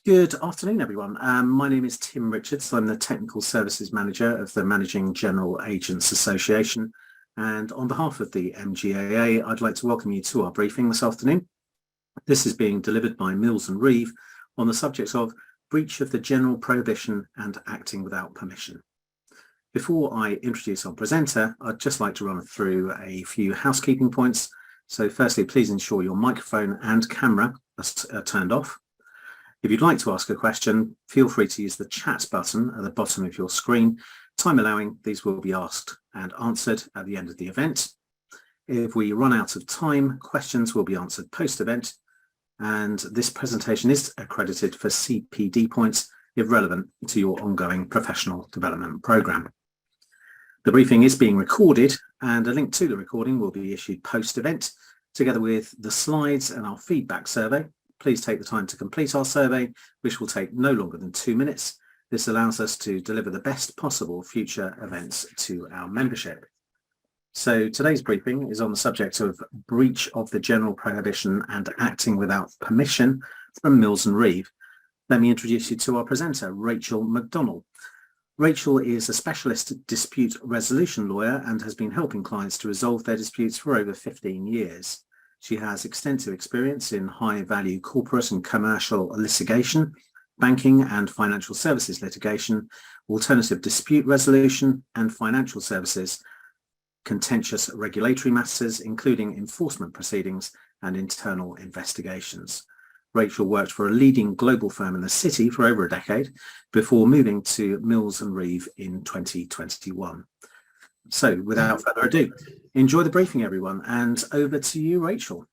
Good afternoon, everyone. My name is Tim Richards. I'm the Technical Services Manager of the Managing General Agents Association. And on behalf of the MGAA, I'd like to welcome you to our briefing this afternoon. This is being delivered by Mills and Reeve on the subject of breach of the general prohibition and acting without permission. Before I introduce our presenter, I'd just like to run through a few housekeeping points. So firstly, please ensure your microphone and camera are turned off. If you'd like to ask a question, feel free to use the chat button at the bottom of your screen. Time allowing, these will be asked and answered at the end of the event. If we run out of time, questions will be answered post-event, and this presentation is accredited for CPD points if relevant to your ongoing professional development programme. The briefing is being recorded, and a link to the recording will be issued post-event, together with the slides and our feedback survey. Please take the time to complete our survey, which will take no longer than 2 minutes. This allows us to deliver the best possible future events to our membership. So today's briefing is on the subject of breach of the general prohibition and acting without permission from Mills and Reeve. Let me introduce you to our presenter, Rachel McDonnell. Rachel is a specialist dispute resolution lawyer and has been helping clients to resolve their disputes for over 15 years. She has extensive experience in high-value corporate and commercial litigation, banking and financial services litigation, alternative dispute resolution and financial services, contentious regulatory matters, including enforcement proceedings and internal investigations. Rachel worked for a leading global firm in the city for over a decade before moving to Mills and Reeve in 2021. So without further ado, enjoy the briefing, everyone, and over to you, Rachel.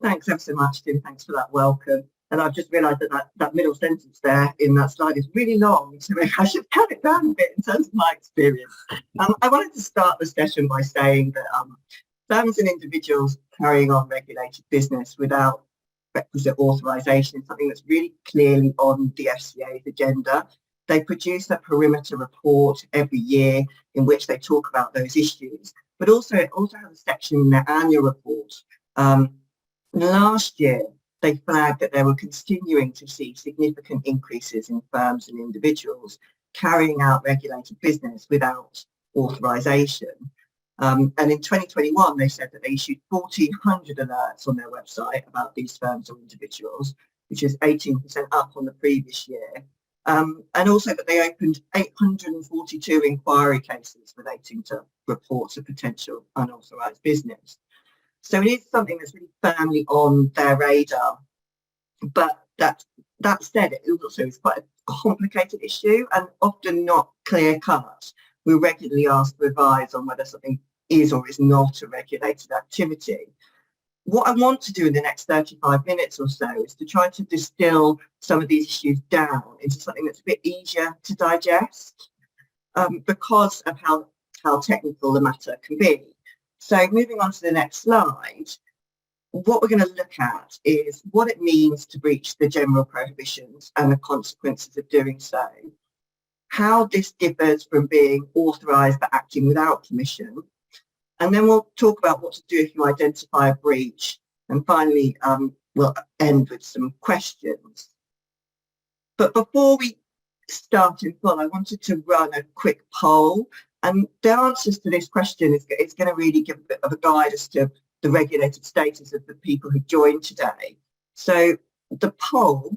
Thanks ever so much, Tim. Thanks for that welcome. And I've just realised that middle sentence there in that slide is really long, so I should cut it down a bit in terms of my experience. I wanted to start the session by saying that firms and individuals carrying on regulated business without requisite authorisation is something that's really clearly on the FCA's agenda. They produce a perimeter report every year in which they talk about those issues, but also it also has a section in their annual report. Last year, they flagged that they were continuing to see significant increases in firms and individuals carrying out regulated business without authorisation. And in 2021, they said that they issued 1,400 alerts on their website about these firms or individuals, which is 18% up on the previous year. And also that they opened 842 inquiry cases relating to reports of potential unauthorised business. So it is something that's really firmly on their radar. But that said, it also is quite a complicated issue and often not clear-cut. We're regularly asked to advise on whether something is or is not a regulated activity. What I want to do in the next 35 minutes or so is to try to distill some of these issues down into something that's a bit easier to digest because of how technical the matter can be. So moving on to the next slide, what we're going to look at is what it means to breach the general prohibitions and the consequences of doing so, how this differs from being authorised but acting without permission, and then we'll talk about what to do if you identify a breach. And finally, we'll end with some questions. But before we start in full, I wanted to run a quick poll. And the answers to this question is going to really give a bit of a guide as to the regulated status of the people who joined today. So the poll,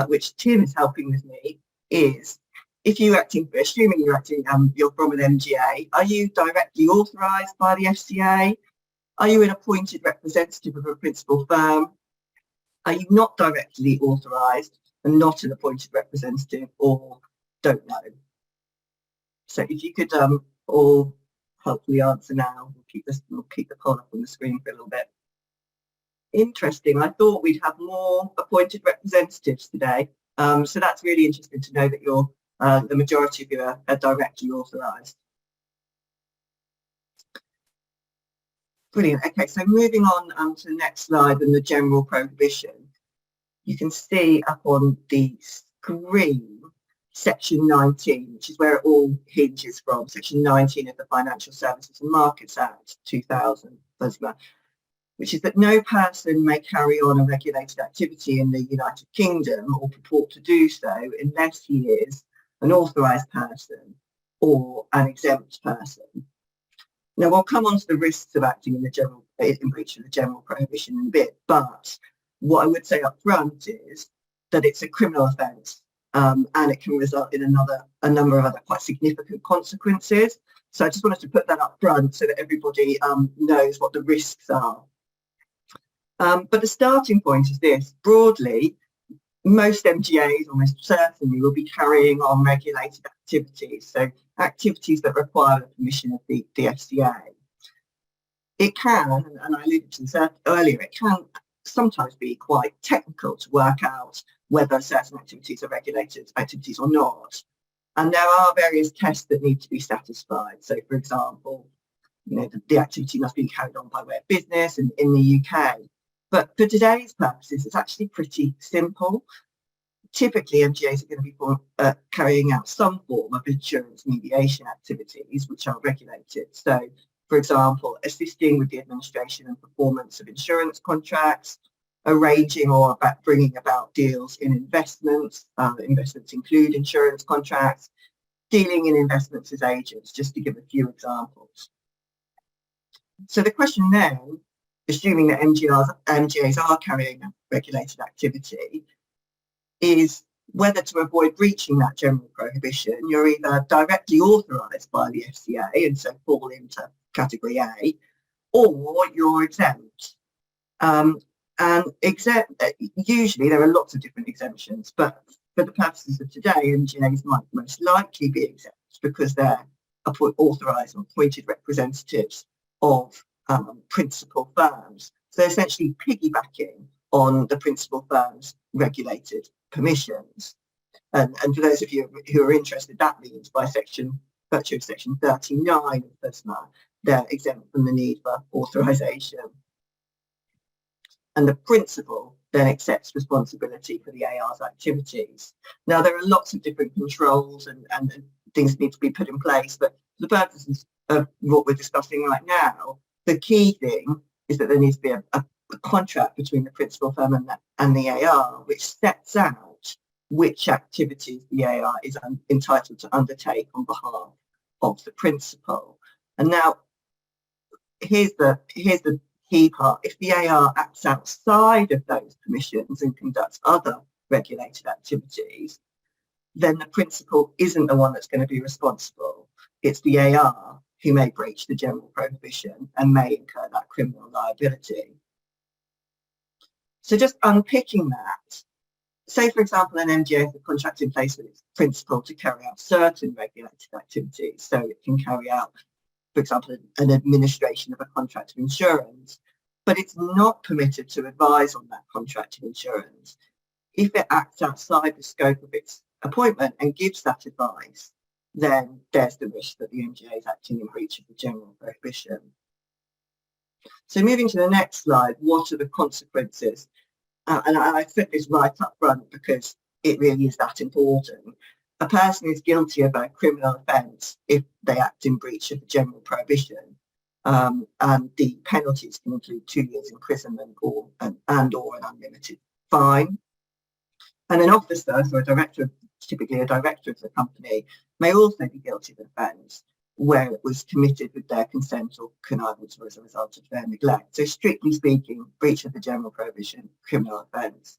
which Tim is helping with me, is assuming you're from an MGA, are you directly authorised by the FCA? Are you an appointed representative of a principal firm? Are you not directly authorised and not an appointed representative, or don't know? So if you could all hopefully answer now, we'll keep the poll up on the screen for a little bit. Interesting. I thought we'd have more appointed representatives today. So that's really interesting to know that you're the majority of you are directly authorised. Brilliant. Okay, so moving on to the next slide and the general prohibition. You can see up on the screen section 19, which is where it all hinges from, section 19 of the Financial Services and Markets Act 2000. which is that no person may carry on a regulated activity in the United Kingdom or purport to do so unless he is an authorised person or an exempt person. Now, we'll come on to the risks of acting in breach of the general prohibition in a bit, but what I would say up front is that it's a criminal offence, and it can result in a number of other quite significant consequences. So I just wanted to put that up front so that everybody knows what the risks are. But the starting point is this: broadly, most MGAs almost certainly will be carrying on regulated activities, so activities that require the permission of the FCA. It can, and I alluded to this earlier, it can sometimes be quite technical to work out whether certain activities are regulated activities or not. And there are various tests that need to be satisfied. So, for example, the activity must be carried on by way of business in the UK. But for today's purposes, it's actually pretty simple. Typically, MGAs are going to be carrying out some form of insurance mediation activities which are regulated. So, for example, assisting with the administration and performance of insurance contracts, arranging or bringing about deals in investments. Investments include insurance contracts, dealing in investments as agents, just to give a few examples. So the question then, assuming that MGAs are carrying a regulated activity, is whether to avoid breaching that general prohibition, you're either directly authorised by the FCA and so fall into category A, or you're exempt. And usually there are lots of different exemptions, but for the purposes of today, MGAs might most likely be exempt because they're authorised or appointed representatives of principal firms. So essentially piggybacking on the principal firm's regulated permissions. And for those of you who are interested, that means by virtue of section 39 of FSMA, they're exempt from the need for authorisation. And the principal then accepts responsibility for the AR's activities. Now, there are lots of different controls and things that need to be put in place, but for the purposes of what we're discussing right now, the key thing is that there needs to be a contract between the principal firm and the AR, which sets out which activities the AR is entitled to undertake on behalf of the principal. And now, here's the key part. If the AR acts outside of those permissions and conducts other regulated activities, then the principal isn't the one that's going to be responsible. It's the AR who may breach the general prohibition and may incur that criminal liability. So just unpicking that, say, for example, an MGA has a contract in place with its principal to carry out certain regulated activities. So it can carry out, for example, an administration of a contract of insurance, but it's not permitted to advise on that contract of insurance. If it acts outside the scope of its appointment and gives that advice, then there's the risk that the MGA is acting in breach of the general prohibition. So moving to the next slide, what are the consequences? And I put this right up front because it really is that important. A person is guilty of a criminal offence if they act in breach of the general prohibition, and the penalties can include 2 years imprisonment or an unlimited fine. And an officer, so a director, typically a director of the company, may also be guilty of an offence where it was committed with their consent or connivance or as a result of their neglect. So strictly speaking, breach of the general prohibition, criminal offence.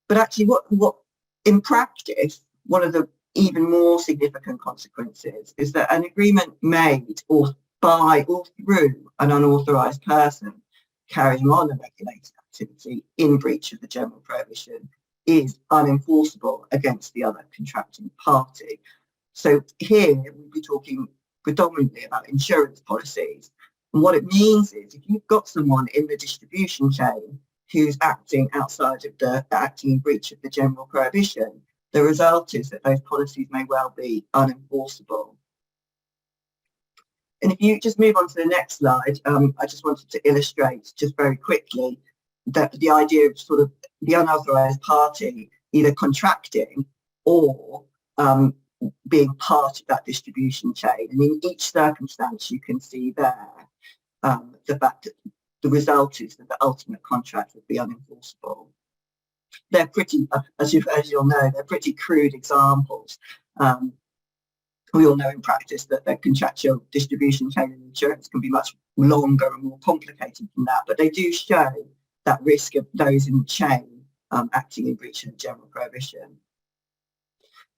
But actually what in practice, one of the even more significant consequences is that an agreement made or by or through an unauthorised person carrying on a regulated activity in breach of the general prohibition is unenforceable against the other contracting party. So here we'll be talking predominantly about insurance policies. And what it means is if you've got someone in the distribution chain who's acting outside of acting in breach of the general prohibition, the result is that those policies may well be unenforceable. And if you just move on to the next slide, I just wanted to illustrate just very quickly that the idea of sort of the unauthorised party either contracting or being part of that distribution chain. And in each circumstance, you can see there the fact that the result is that the ultimate contract would be unenforceable. They're pretty, as you'll know, they're pretty crude examples. We all know in practice that the contractual distribution chain in insurance can be much longer and more complicated than that, but they do show that risk of those in the chain acting in breach of the general prohibition.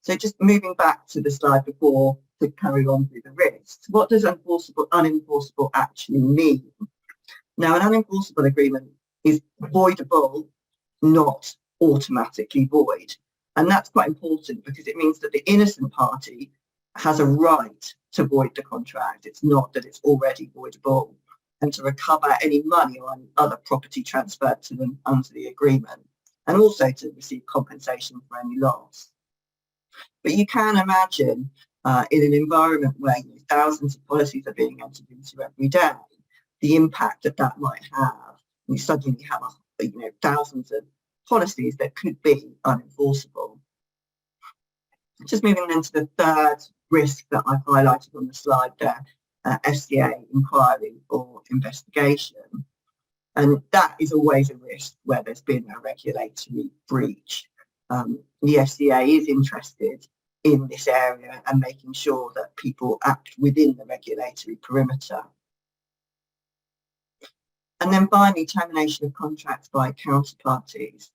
So just moving back to the slide before to carry on through the risks, what does unenforceable actually mean? Now, an unenforceable agreement is voidable, not automatically void. And that's quite important because it means that the innocent party has a right to void the contract. It's not that it's already voidable, and to recover any money or any other property transferred to them under the agreement, and also to receive compensation for any loss. But you can imagine in an environment where thousands of policies are being entered into every day, the impact that might have. You suddenly have thousands of policies that could be unenforceable. Just moving then to the third risk that I've highlighted on the slide there, FCA inquiry or investigation. And that is always a risk where there's been a regulatory breach. The FCA is interested in this area and making sure that people act within the regulatory perimeter. And then finally, termination of contracts by counterparties.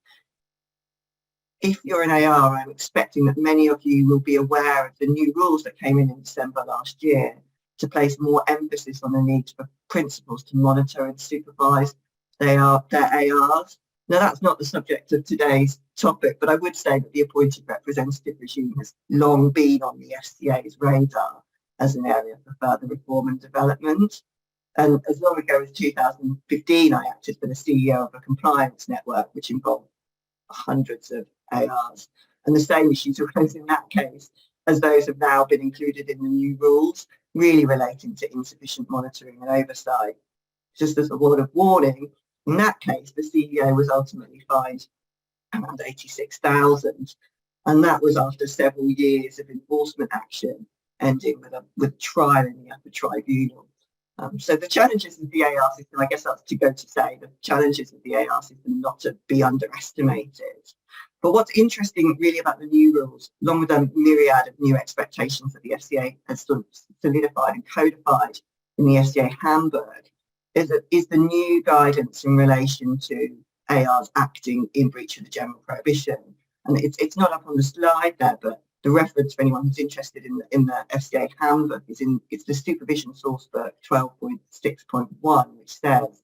If you're an AR, I'm expecting that many of you will be aware of the new rules that came in December last year to place more emphasis on the need for principals to monitor and supervise their ARs. Now, that's not the subject of today's topic, but I would say that the appointed representative regime has long been on the FCA's radar as an area for further reform and development. And as long ago as 2015, I acted for the CEO of a compliance network, which involved hundreds of ARs. And the same issues arose in that case as those have now been included in the new rules, really relating to insufficient monitoring and oversight. Just as a word of warning, in that case, the CEO was ultimately fined around 86,000, and that was after several years of enforcement action, ending with trial in the upper tribunal. So the challenges of the AR system, I guess that's to go to say, the challenges of the AR system not to be underestimated. But what's interesting really about the new rules, along with the myriad of new expectations that the FCA has sort of solidified and codified in the FCA handbook, is the new guidance in relation to ARs acting in breach of the general prohibition. And it's not up on the slide there, but the reference for anyone who's interested in the FCA handbook it's the supervision sourcebook 12.6.1, which says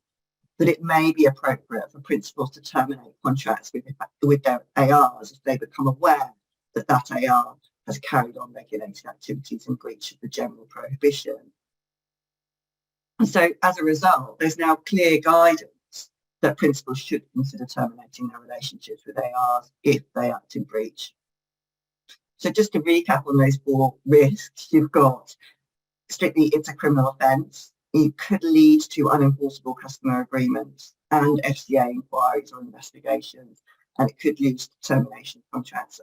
that it may be appropriate for principals to terminate contracts with their ARs if they become aware that that AR has carried on regulated activities in breach of the general prohibition. And so as a result, there's now clear guidance that principals should consider terminating their relationships with ARs if they act in breach. So just to recap on those four risks, you've got strictly it's a criminal offence. It could lead to unenforceable customer agreements and FCA inquiries or investigations, and it could lead to termination of contracts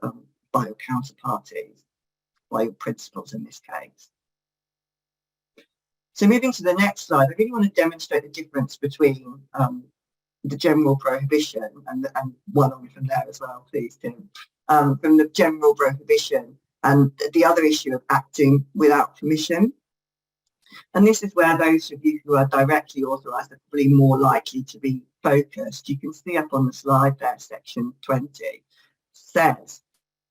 by your counterparties, by your principals in this case. So moving to the next slide, I really want to demonstrate the difference between the general prohibition and one on from there as well, please, Tim. From the general prohibition and the other issue of acting without permission. And this is where those of you who are directly authorised are probably more likely to be focused. You can see up on the slide there, section 20 says,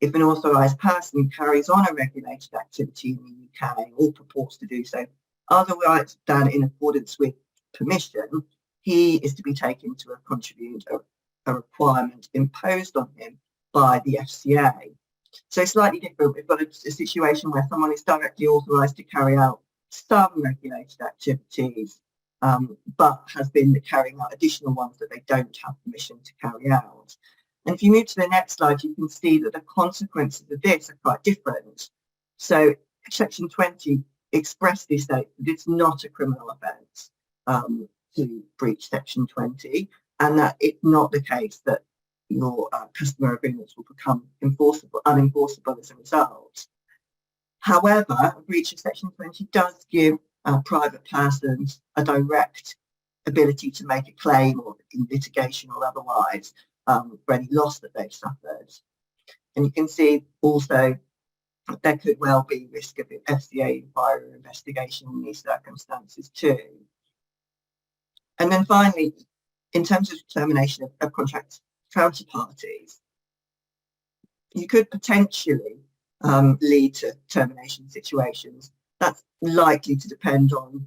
if an authorised person carries on a regulated activity in the UK or purports to do so, otherwise than in accordance with permission, he is to be taken to contribute a requirement imposed on him by the FCA. So slightly different. We've got a situation where someone is directly authorised to carry out some regulated activities, but has been carrying out additional ones that they don't have permission to carry out. And if you move to the next slide, you can see that the consequences of this are quite different. So section 20 expressly states that it's not a criminal offence to breach section 20, and that it's not the case that your customer agreements will become unenforceable as a result. However, a breach of section 20 does give private persons a direct ability to make a claim or in litigation or otherwise for any loss that they've suffered. And you can see also there could well be risk of FCA inquiry or investigation in these circumstances too. And then finally, in terms of determination of contract counterparties, you could potentially lead to termination situations. That's likely to depend on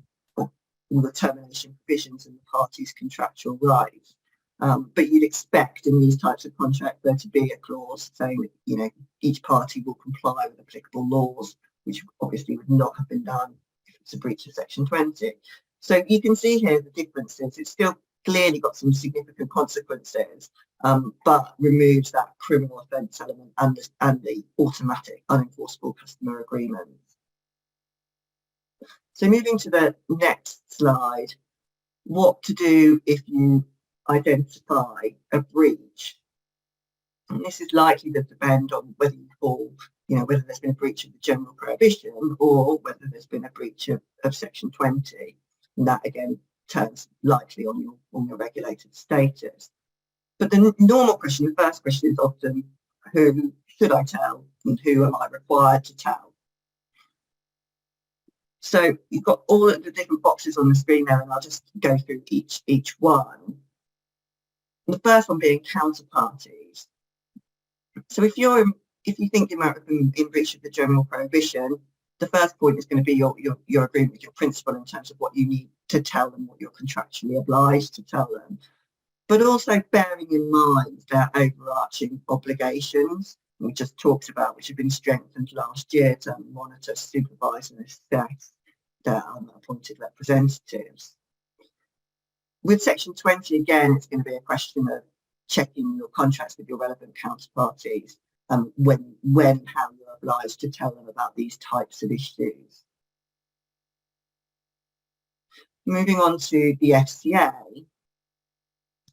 the termination provisions and the parties' contractual rights. But you'd expect in these types of contracts there to be a clause saying that, you know, each party will comply with applicable laws, which obviously would not have been done if it's a breach of Section 20. So you can see here the differences. It's still clearly got some significant consequences, but removes that criminal offence element and the automatic unenforceable customer agreements. So moving to the next slide, what to do if you identify a breach. And this is likely to depend on whether you fall, you know, whether there's been a breach of the general prohibition or whether there's been a breach of Section 20. And that again turns likely on your regulated status. But the normal question, the first question is often, who should I tell and who am I required to tell? So you've got all of the different boxes on the screen there, and I'll just go through each one. The first one being counterparties. So if you think you might have been in breach of the general prohibition, the first point is going to be your agreement with your principal in terms of what you need to tell them, what you're contractually obliged to tell them, but also bearing in mind their overarching obligations we just talked about, which have been strengthened last year to monitor, supervise and assess their appointed representatives. With Section 20, again, it's going to be a question of checking your contracts with your relevant counterparties when and how you're obliged to tell them about these types of issues. Moving on to the FCA,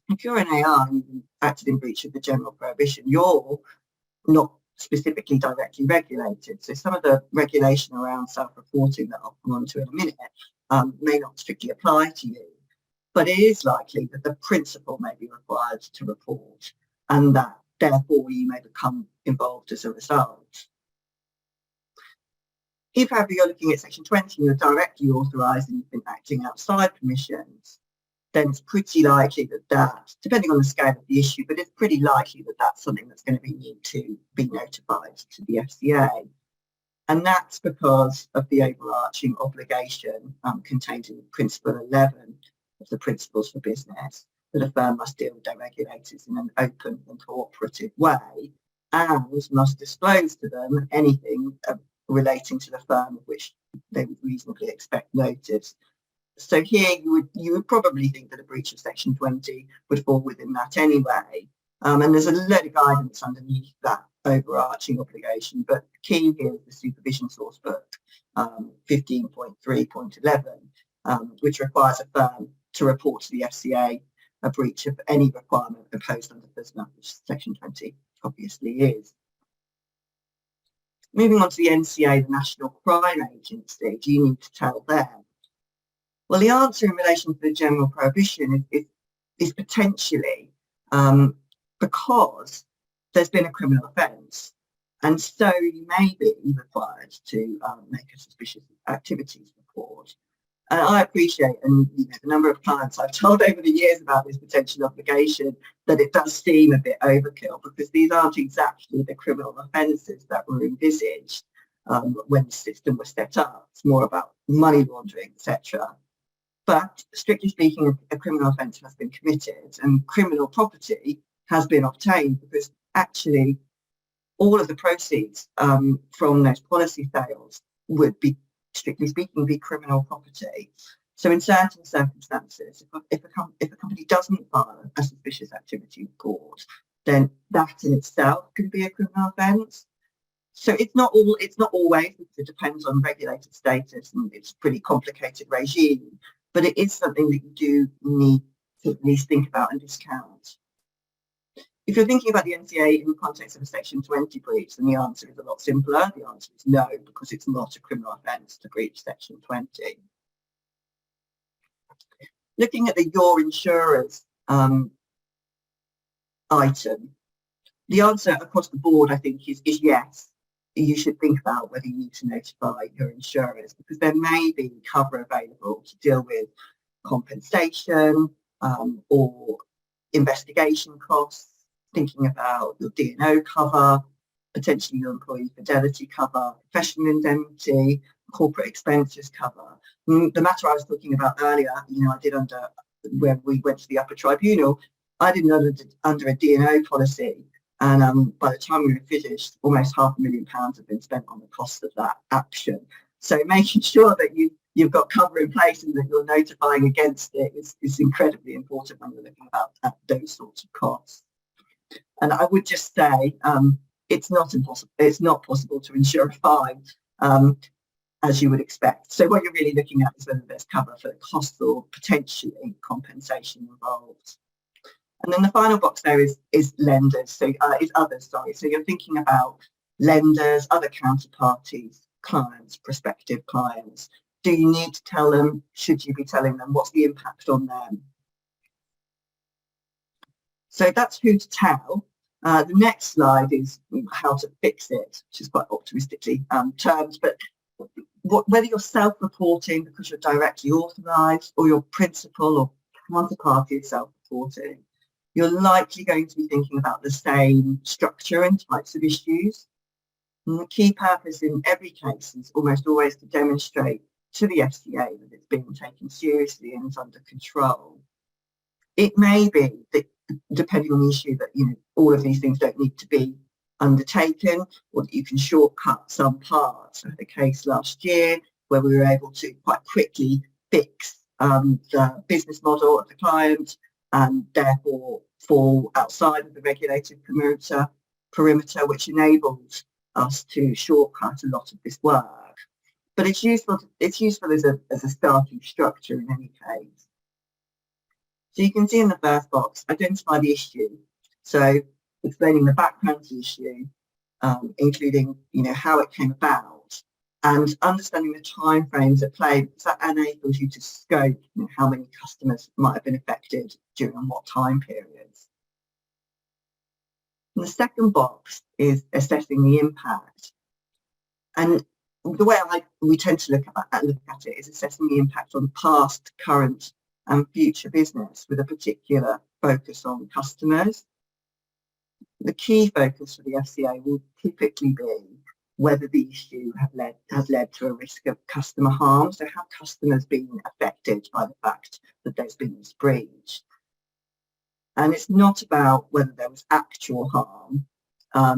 if you're an AR and you've acted in breach of the general prohibition, you're not specifically directly regulated. So some of the regulation around self-reporting that I'll come on to in a minute may not strictly apply to you. But it is likely that the principal may be required to report and that therefore you may become involved as a result. If, however, you're looking at Section 20 and you're directly authorised and you've been acting outside permissions, then it's pretty likely that, depending on the scale of the issue, but it's pretty likely that that's something that's going to need to be notified to the FCA. And that's because of the overarching obligation contained in Principle 11 of the Principles for Business, that a firm must deal with their regulators in an open and cooperative way and must disclose to them anything relating to the firm of which they would reasonably expect notice. So here you would probably think that a breach of Section 20 would fall within that anyway. And there's a load of guidance underneath that overarching obligation, but key here is the Supervision Source Book 15.3.11, which requires a firm to report to the FCA a breach of any requirement imposed under FSMA, which Section 20 obviously is. Moving on to the NCA, the National Crime Agency, do you need to tell them? Well, the answer in relation to the general prohibition is potentially because there's been a criminal offence, and so you may be required to make a suspicious activities report. And I appreciate, and the number of clients I've told over the years about this potential obligation, that it does seem a bit overkill because these aren't exactly the criminal offences that were envisaged when the system was set up. It's more about money laundering, etc. But strictly speaking, a criminal offence has been committed and criminal property has been obtained because actually all of the proceeds from those policy sales would be, strictly speaking, be criminal property. So in certain circumstances, if a company doesn't file a suspicious activity report, then that in itself can be a criminal offence. So it's not always, because it depends on regulated status and it's a pretty complicated regime, but it is something that you do need to at least think about and discount. If you're thinking about the NCA in the context of a Section 20 breach, then the answer is a lot simpler. The answer is no, because it's not a criminal offence to breach Section 20. Looking at the your insurers item, the answer across the board, I think, is yes. You should think about whether you need to notify your insurers, because there may be cover available to deal with compensation or investigation costs, thinking about your D&O cover, potentially your employee fidelity cover, professional indemnity, corporate expenses cover. The matter I was talking about earlier, I did under, when we went to the upper tribunal, I did under a D&O policy. And by the time we were finished, almost £500,000 had been spent on the cost of that action. So making sure that you've got cover in place and that you're notifying against it is incredibly important when you're looking at those sorts of costs. And I would just say it's not possible to insure a fine as you would expect. So what you're really looking at is whether there's cover for the costs or potentially compensation involved. And then the final box there is lenders, so is others, sorry. So you're thinking about lenders, other counterparties, clients, prospective clients. Do you need to tell them? Should you be telling them? What's the impact on them? So that's who to tell. The next slide is how to fix it, which is quite optimistically termed, but whether you're self-reporting because you're directly authorised or your principal or counterparty is self-reporting, you're likely going to be thinking about the same structure and types of issues. And the key purpose in every case is almost always to demonstrate to the FCA that it's being taken seriously and is under control. It may be that, depending on the issue, that all of these things don't need to be undertaken, or that you can shortcut some parts. I had a case last year where we were able to quite quickly fix the business model of the client and therefore fall outside of the regulated perimeter, which enables us to shortcut a lot of this work. But it's useful as a starting structure in any case. So you can see in the first box, identify the issue. So explaining the background to the issue, including how it came about, and understanding the timeframes at play, because that enables you to scope how many customers might have been affected during what time periods. And the second box is assessing the impact. And the way we tend to look at it is assessing the impact on past, current and future business with a particular focus on customers. The key focus for the FCA will typically be whether the issue has led to a risk of customer harm. So have customers been affected by the fact that there's been this breach? And it's not about whether there was actual harm,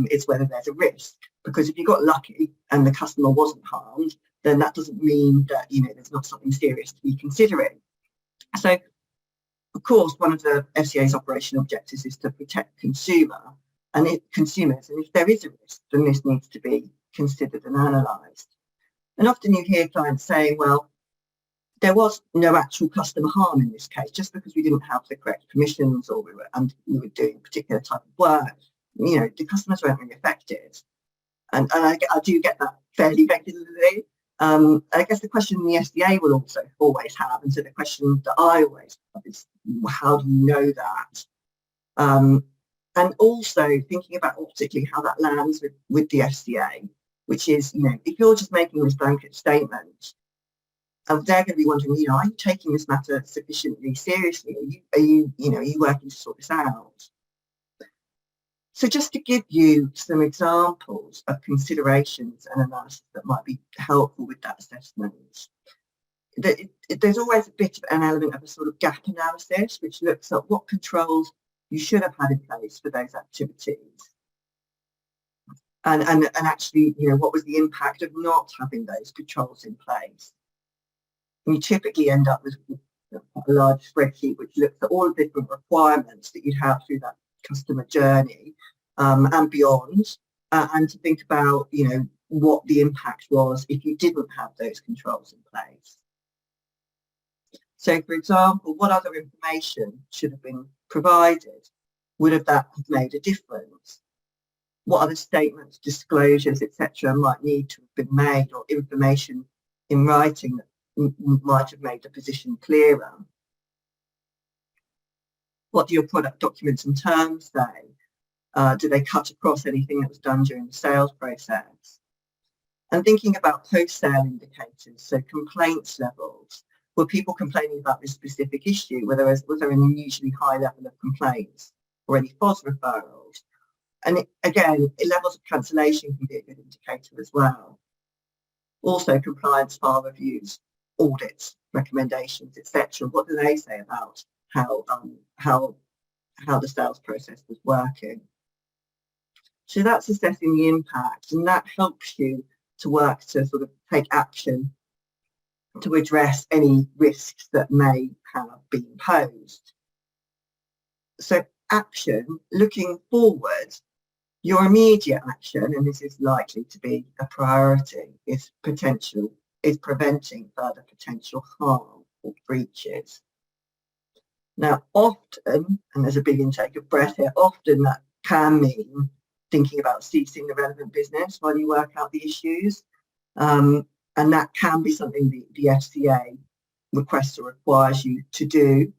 it's whether there's a risk. Because if you got lucky and the customer wasn't harmed, then that doesn't mean that there's not something serious to be considering. So, of course, one of the FCA's operational objectives is to protect consumers, and if there is a risk, then this needs to be considered and analysed. And often you hear clients saying, well, there was no actual customer harm in this case, just because we didn't have the correct permissions or we were doing a particular type of work. The customers weren't really affected. And I do get that fairly regularly. I guess the question the FCA will also always have, and so the question that I always have is, how do you know that? And also thinking about particularly how that lands with the FCA, which is, if you're just making this blanket statement, they're going to be wondering, are you taking this matter sufficiently seriously? Are you working to sort this out? So just to give you some examples of considerations and analysis that might be helpful with that assessment, there's always a bit of an element of a sort of gap analysis, which looks at what controls you should have had in place for those activities. And actually, what was the impact of not having those controls in place? And you typically end up with a large spreadsheet which looks at all the different requirements that you'd have through that customer journey and beyond, and to think about, what the impact was if you didn't have those controls in place. So, for example, what other information should have been provided? Would that have made a difference? What other statements, disclosures, etc., might need to have been made, or information in writing that might have made the position clearer? What do your product documents and terms say? Do they cut across anything that was done during the sales process? And thinking about post-sale indicators, so complaints levels. Were people complaining about this specific issue? Was there an unusually high level of complaints or any FOS referrals? And again, levels of cancellation can be a good indicator as well. Also, compliance file reviews, audits, recommendations, etc. What do they say about how the sales process was working? So that's assessing the impact, and that helps you to work to sort of take action to address any risks that may have been posed. So action, looking forward, your immediate action, and this is likely to be a priority, is preventing further potential harm or breaches. Now, often, and there's a big intake of breath here, often that can mean thinking about ceasing the relevant business while you work out the issues. And that can be something the FCA requests or requires you to do.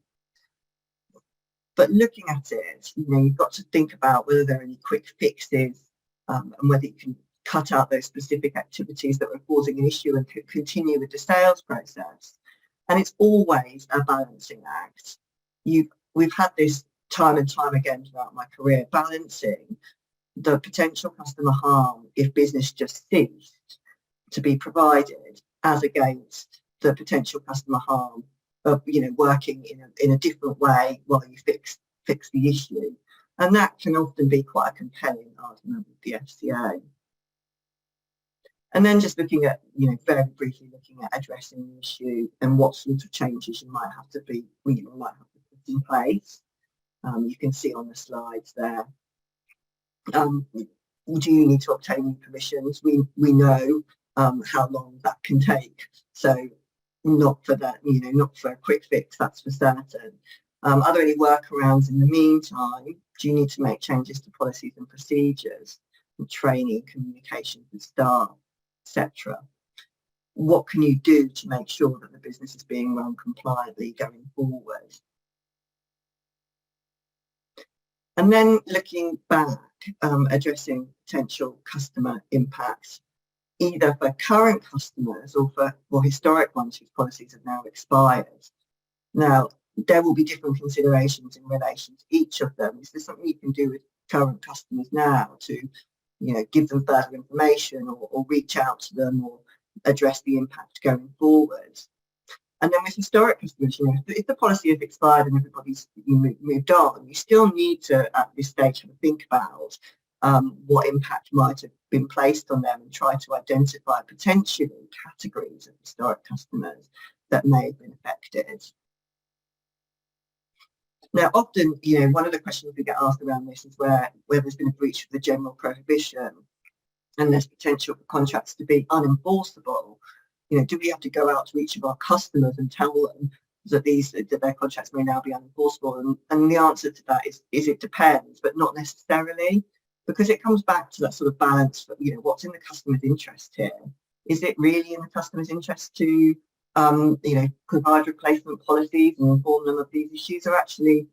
But looking at it, you've got to think about whether there are any quick fixes and whether you can cut out those specific activities that were causing an issue and continue with the sales process. And it's always a balancing act. We've had this time and time again throughout my career, balancing the potential customer harm if business just ceased to be provided as against the potential customer harm of working in a different way while you fix the issue. And that can often be quite a compelling argument with the FCA. And then just looking at, very briefly looking at addressing the issue and what sort of changes you might have to put in place. You can see on the slides there. Do you need to obtain new permissions? We know how long that can take. So not for that, not for a quick fix, that's for certain. Are there any workarounds in the meantime? Do you need to make changes to policies and procedures, and training, communication with staff, etc.? What can you do to make sure that the business is being run compliantly going forward? And then looking back, addressing potential customer impacts, either for current customers or for historic ones whose policies have now expired. Now, there will be different considerations in relation to each of them. Is there something you can do with current customers now to, give them further information or reach out to them or address the impact going forward? And then with historic customers, if the policy has expired and everybody's moved on, you still need to, at this stage, have a think about what impact might have been placed on them and try to identify potentially categories of historic customers that may have been affected. Now, often, one of the questions we get asked around this is where there's been a breach of the general prohibition and there's potential for contracts to be unenforceable. Do we have to go out to each of our customers and tell them that their contracts may now be unenforceable? And the answer to that is it depends, but not necessarily, because it comes back to that sort of balance for, what's in the customer's interest here. Is it really in the customer's interest to, provide replacement policies and inform them of these issues, or actually,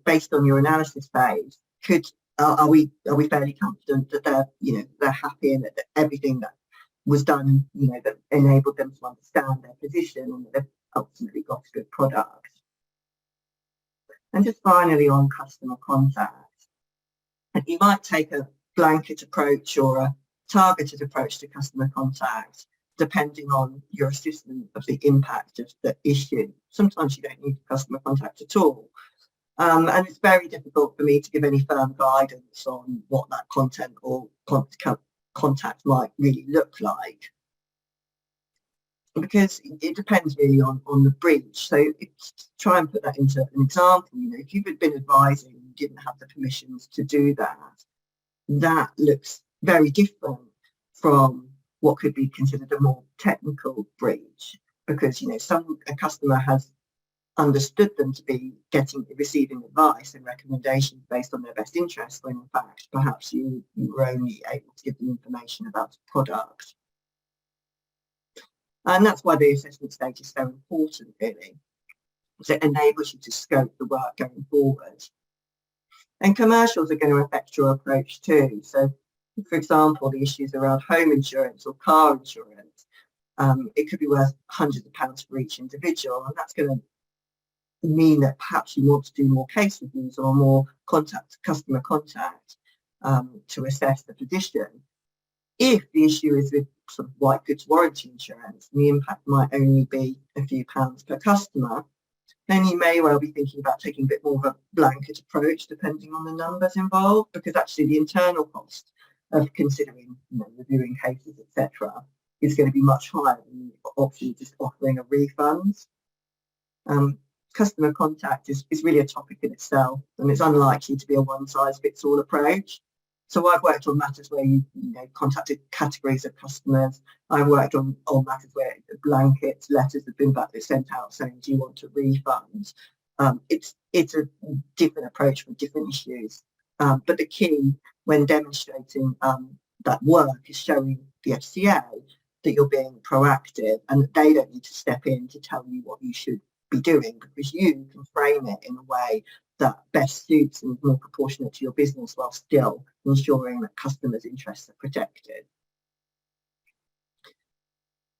based on your analysis phase, are we fairly confident that they're happy and that everything that was done, that enabled them to understand their position and that they've ultimately got a good product? And just finally on customer contact, you might take a blanket approach or a targeted approach to customer contact, depending on your assessment of the impact of the issue. Sometimes you don't need customer contact at all. And it's very difficult for me to give any firm guidance on what that content or contact might really look like, because it depends really on the breach. So try and put that into an example. If you had been advising and you didn't have the permissions to do that, that looks very different from what could be considered a more technical breach, because a customer has understood them to be receiving advice and recommendations based on their best interest, when in fact perhaps you were only able to give them information about the product. And that's why the assessment stage is so important, really. So it enables you to scope the work going forward. And commercials are going to affect your approach too. So, for example, the issues around home insurance or car insurance, it could be worth hundreds of pounds for each individual, and that's going to mean that perhaps you want to do more case reviews or more customer contact to assess the position. If the issue is with sort of white goods warranty insurance and the impact might only be a few pounds per customer, then you may well be thinking about taking a bit more of a blanket approach depending on the numbers involved, because actually the internal cost of considering, reviewing cases, etc., is going to be much higher than the option of just offering a refund. Customer contact is really a topic in itself, and it's unlikely to be a one-size-fits-all approach. So I've worked on matters where you contacted categories of customers. I've worked on matters where blanket letters have been sent out saying, do you want a refund? It's a different approach for different issues. But the key when demonstrating that work is showing the FCA that you're being proactive and that they don't need to step in to tell you what you should be doing, because you can frame it in a way that best suits and is more proportionate to your business while still ensuring that customers' interests are protected.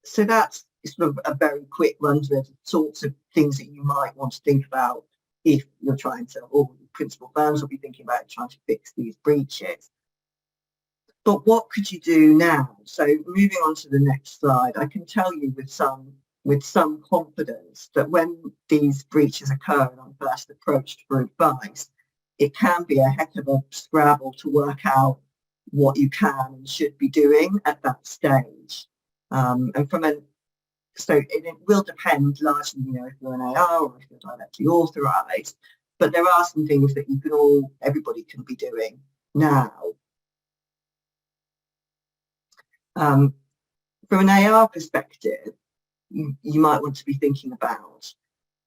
So that's sort of a very quick run through of the sorts of things that you might want to think about if you're trying to, or principal firms will be thinking about trying to fix these breaches. But what could you do now? So moving on to the next slide, I can tell you with some confidence that when these breaches occur and I'm first approached for advice, it can be a heck of a scrabble to work out what you can and should be doing at that stage. So it will depend largely, if you're an AR or if you're directly authorised, but there are some things that everybody can be doing now. From an AR perspective, you might want to be thinking about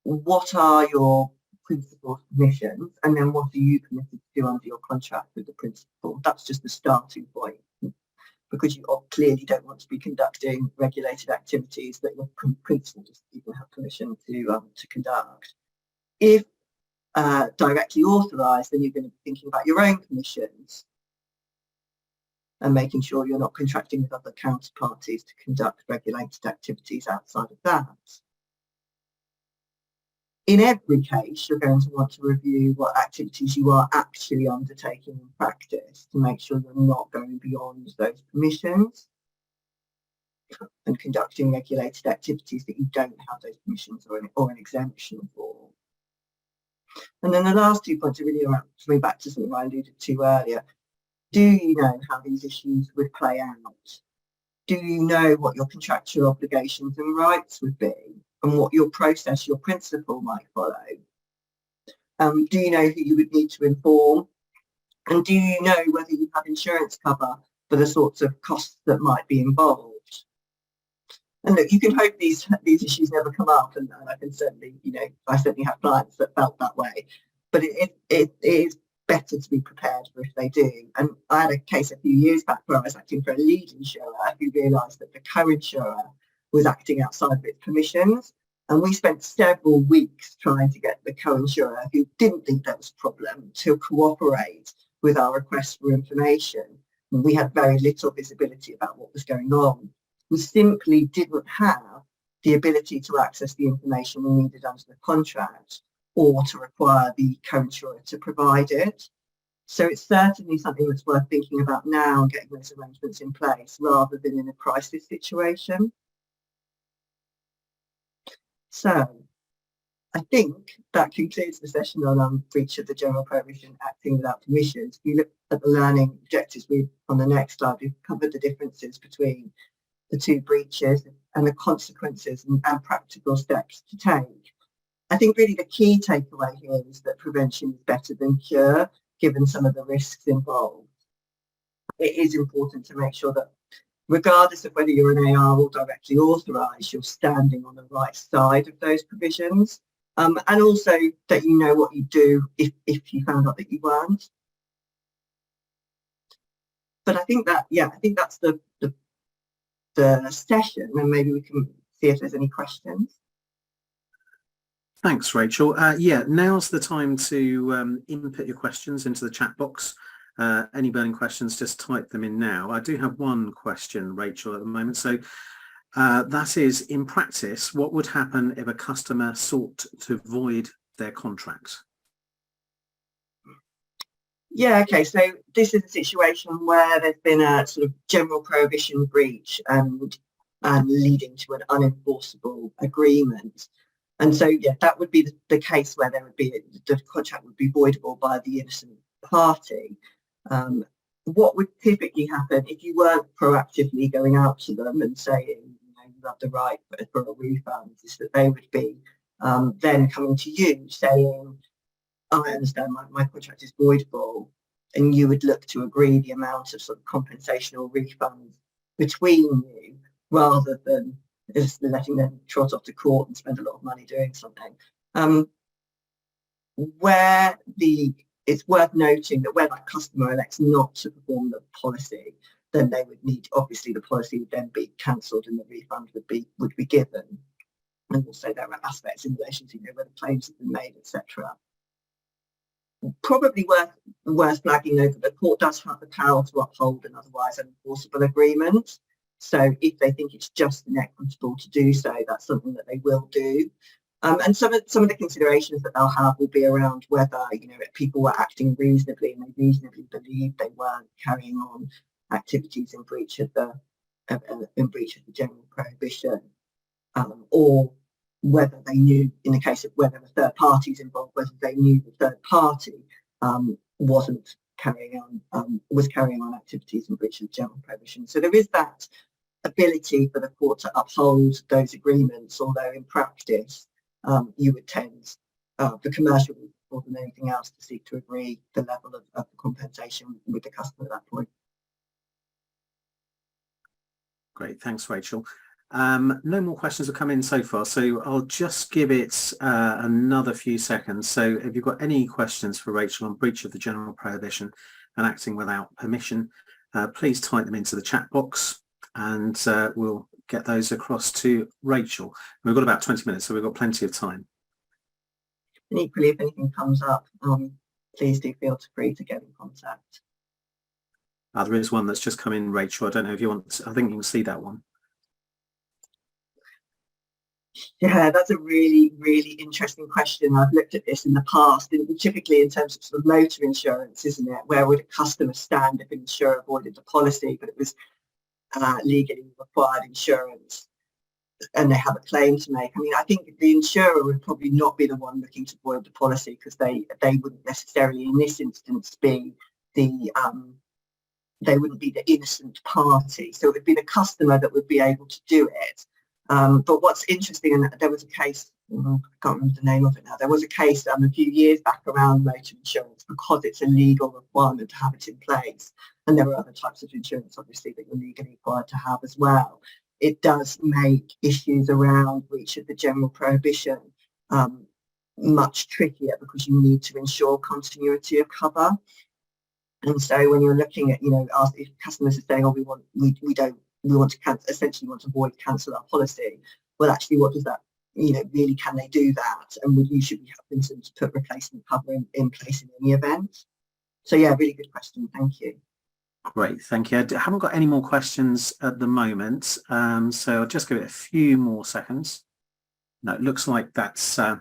what are your principal permissions, and then what are you committed to do under your contract with the principal. That's just the starting point, because you clearly don't want to be conducting regulated activities that your principal doesn't even have permission to conduct. If directly authorised, then you're going to be thinking about your own permissions and making sure you're not contracting with other counterparties to conduct regulated activities outside of that. In every case, you're going to want to review what activities you are actually undertaking in practice to make sure you're not going beyond those permissions and conducting regulated activities that you don't have those permissions or an exemption for. And then the last 2 points are really around, coming back to something I alluded to earlier. Do you know how these issues would play out? Do you know what your contractual obligations and rights would be, and what your process, your principal might follow? Do you know who you would need to inform? And do you know whether you have insurance cover for the sorts of costs that might be involved? And look, you can hope these issues never come up, and I can certainly, I certainly have clients that felt that way. But it is better to be prepared for if they do. And I had a case a few years back where I was acting for a lead insurer who realised that the co-insurer was acting outside of its permissions. And we spent several weeks trying to get the co-insurer, who didn't think there was a problem, to cooperate with our request for information. And we had very little visibility about what was going on. We simply didn't have the ability to access the information we needed under the contract, or to require the co-insurer to provide it. So it's certainly something that's worth thinking about now and getting those arrangements in place rather than in a crisis situation. So I think that concludes the session on breach of the general prohibition acting without permissions. If you look at the learning objectives on the next slide, we've covered the differences between the two breaches and the consequences and practical steps to take. I think really the key takeaway here is that prevention is better than cure, given some of the risks involved. It is important to make sure that regardless of whether you're an AR or directly authorised, you're standing on the right side of those provisions, and also that you know what you do if you found out that you weren't. But I think that's the session, and maybe we can see if there's any questions. Thanks, Rachel. Yeah, now's the time to input your questions into the chat box. Any burning questions, just type them in now. I do have one question, Rachel, at the moment. So that is, in practice, what would happen if a customer sought to void their contract? Yeah, okay, so this is a situation where there's been a sort of general prohibition breach and leading to an unenforceable agreement. And so, yeah, that would be the case where there would be the contract would be voidable by the innocent party. What would typically happen if you weren't proactively going out to them and saying, you know, you have the right for a refund, is that they would be then coming to you saying, I understand my contract is voidable, and you would look to agree the amount of sort of compensation or refund between you rather than just letting them trot off to court and spend a lot of money doing something. It's worth noting that where that customer elects not to perform the policy, then they would need, obviously the policy would then be cancelled and the refund would be given. And also there are aspects in relation to, you know, where the claims have been made, etc. Probably worth flagging though that the court does have the power to uphold an otherwise unenforceable agreement. So if they think it's just inequitable to do so, that's something that they will do. And some of the considerations that they'll have will be around whether, you know, people were acting reasonably and they reasonably believed they weren't carrying on activities in breach of the general prohibition, or whether they knew, in the case of whether the third parties involved, whether they knew the third party was carrying on activities in breach of general prohibition. So there is that ability for the court to uphold those agreements, although in practice you would tend, for commercial reasons more than anything else, to seek to agree the level of compensation with the customer at that point. Great, thanks, Rachel. No more questions have come in so far, so I'll just give it another few seconds. So if you've got any questions for Rachel on breach of the general prohibition and acting without permission, please type them into the chat box and we'll get those across to Rachel. We've got about 20 minutes, so we've got plenty of time. And equally, if anything comes up, please do feel free to get in contact. There is one that's just come in, Rachel. I don't know if you want, I think you can see that one. Yeah, that's a really, really interesting question. I've looked at this in the past, and typically in terms of sort of motor insurance, isn't it? Where would a customer stand if an insurer avoided the policy, but it was legally required insurance and they have a claim to make? I mean, I think the insurer would probably not be the one looking to void the policy, because they wouldn't necessarily in this instance be they wouldn't be the innocent party. So it would be the customer that would be able to do it. But what's interesting, and there was a case, I can't remember the name of it now, there was a case a few years back around motor insurance, because it's a legal requirement to have it in place, and there are other types of insurance obviously that you're legally required to have as well. It does make issues around breach of the general prohibition much trickier, because you need to ensure continuity of cover. And so when you're looking at, you know, if customers are saying, oh, we want to cancel, essentially want to cancel our policy, well, actually, what does that, you know, really, can they do that? And would you should be having to put replacement cover in place in any event? So yeah, really good question. Thank you. Great, thank you. I haven't got any more questions at the moment, so I'll just give it a few more seconds. No, it looks like that's the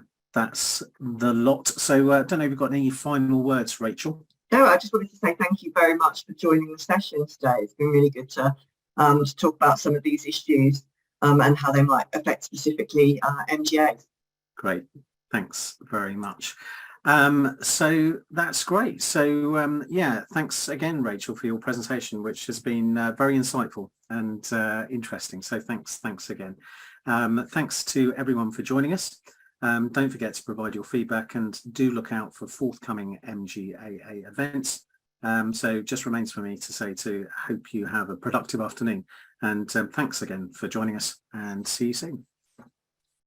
lot. So I don't know if you've got any final words, Rachel. No, I just wanted to say thank you very much for joining the session today. It's been really good to talk about some of these issues and how they might affect specifically MGAs. Great, thanks very much. So that's great. So yeah, thanks again, Rachel, for your presentation, which has been very insightful and interesting. So thanks again. Thanks to everyone for joining us. Don't forget to provide your feedback and do look out for forthcoming MGAA events. So just remains for me to say to hope you have a productive afternoon, and thanks again for joining us, and see you soon.